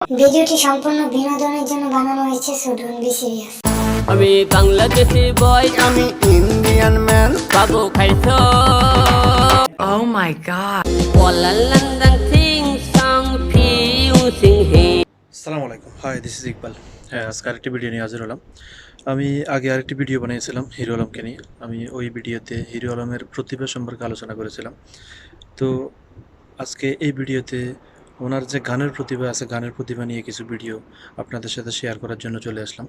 ভিডিওটি সম্পূর্ণ বিনোদনের জন্য বানানো হয়েছে, সো ডোন্ট বি সিরিয়াস। আমি বাংলাদেশি বয়, আমি ইন্ডিয়ান ম্যান। বাবু খাইছো Oh my god. ওলা লন্ডন সিং সং ফিউ সিং হে। আসসালামু আলাইকুম, হাই দিস ইজ ইকবাল। হ্যাঁ, আজকে আরেকটি ভিডিও নিয়ে হাজির হলাম। আমি আগে আরেকটি ভিডিও বানিয়েছিলাম হিরো আলমকে নিয়ে। আমি ওই ভিডিওতে হিরো আলমের প্রতিভা সম্পর্কে আলোচনা করেছিলাম। তো আজকে এই ভিডিওতে ওনার যে গানের প্রতিভা আছে, গানের প্রতিভা নিয়ে কিছু ভিডিও আপনাদের সাথে শেয়ার করার জন্য চলে আসলাম।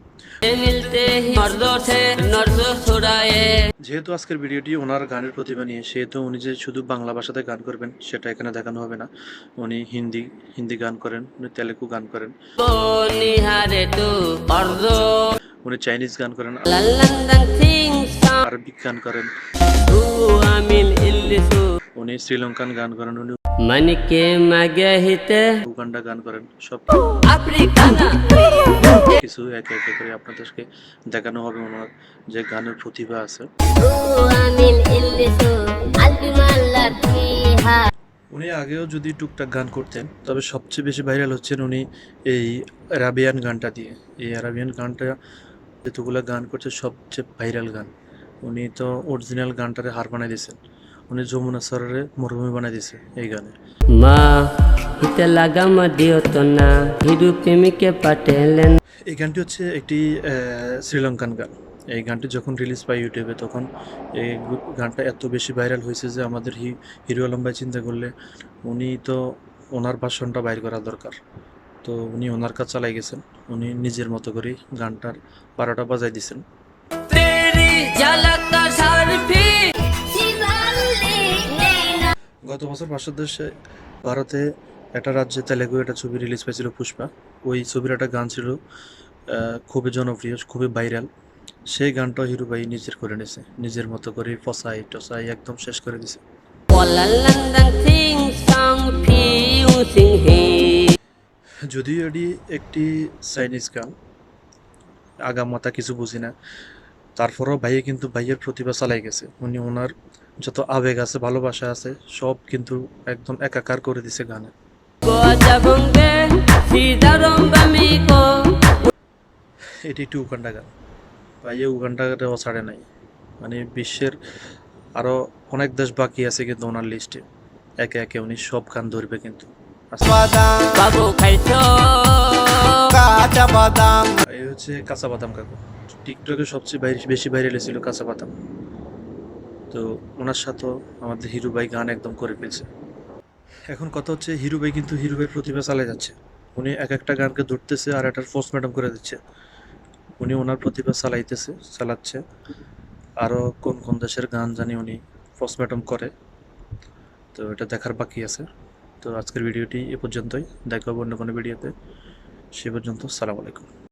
মিলতে হি নর্দো সে নর্দো ছড়ায়ে। যেহেতু আজকের ভিডিওটি ওনার গানের প্রতিভা নিয়ে, সেহেতু উনি যে শুধু বাংলা ভাষাতে গান করবেন সেটা এখানে দেখানো হবে না। উনি হিন্দি গান করেন, উনি তেলেগু গান করেন, নিহারে তু অর্দো উনি চাইনিজ গান করেন, লন্ডন সিং সং আরবিক গান করেন, রু আমিল ইল্লিসু উনি শ্রীলঙ্কান গান করেন, উনি মনকে মাগে হিতে উগান্ডা গান করেন। সব আফ্রিকানা কিছু একে একে করে আপনাদেরকে দেখানো হবে ওনার যে গানের প্রতিভা আছে। রু আমিল ইল্লিসু আলবিমাল্লাহ ফিহা। উনি আগেও যদি টুকটাক গান করতেন, তবে সবচেয়ে বেশি ভাইরাল হচ্ছেন উনি এই অ্যারাবিয়ান গানটা দিয়ে। এই অ্যারাবিয়ান গানটা যেতগুলো গান করছে সবচেয়ে ভাইরাল গান। উনি তো অরিজিনাল গানটারে হার বানাই দিয়েছেন। উনি যমুনা সররে মরুভূমি বানাই দিয়েছে এই গানে। মা হিতে লাগাম দিও তো না হিরু প্রেমিকে পাটেলেন। এই গানটি হচ্ছে একটি শ্রীলঙ্কান গান। এই গানটি যখন রিলিজ পায় ইউটিউবে, তখন এই গানটা এত বেশি ভাইরাল হয়েছে যে আমাদের হিরো আলম ভাই চিন্তা করলে উনি তো ওনার ভাষণটা বাইর করা দরকার। তো উনি ওনার কাজ চালাই গেছেন, উনি নিজের মতো করেই গানটার 12টা বাজাই দিয়েছেন। তেরি ঝলক সরফি গত বছর পাশের দেশে ভারতে একটা রাজ্যে তেলেগু একটা ছবি রিলিজ পেয়েছিল, পুষ্পা। ওই ছবির একটা গান ছিল খুবই জনপ্রিয়, খুবই ভাইরাল। সেই গানটা হিরো ভাই নিজের করে নিয়েছে, নিজের মতো করে ফসাই টসাই একদম শেষ করে দিছে। ওলা লন্ডন সিং সং ফিউ সিং হে। যদিও এটি একটি চাইনিজ গান, আগামাতা কিছু বুঝি না, তারপরেও ভাইয়ে কিন্তু ভাইয়ের প্রতিভা চালাই গেছে। উনি ওনার যত আবেগ আছে, ভালোবাসা আছে, সব কিন্তু একদম একাকার করে দিছে গানে। গোজা বঙ্গে সিদারম বামিকো। এটি একটি উগান্ডা গান। ভাইয়ে উগান্ডাটাও ছাড়ে নাই। মানে বিশ্বের আরও অনেক দেশ বাকি আছে কিন্তু ওনার লিস্টে। একে একে উনি সব গান ধরবে কিন্তু। বাদাম, বাবু খাইছো কাঁচা বাদাম। এই হচ্ছে কাঁচা বাদাম কাকু। টিকটকে সবচেয়ে বেশি ভাইরাল ছিল কাঁচা বাদাম। তো ওনার সাথেও আমাদের হিরো ভাই গান একদম করে ফেলছে। এখন কথা হচ্ছে হিরো ভাই কিন্তু হিরো ভাই প্রতিভা চালিয়ে যাচ্ছে। উনি এক একটা গানকে ধরতেছে আর এটার পোস্টমর্টম করে দিচ্ছে। উনি ওনার প্রতিভা চালাচ্ছে। আরও কোন কোন দেশের গান জানি উনি পোস্টমর্টম করে। তো এটা দেখার বাকি আছে। তো আজকের ভিডিওটি এ পর্যন্তই, দেখা হবে অন্য কোনো ভিডিওতে। সে পর্যন্ত সালাম আলাইকুম।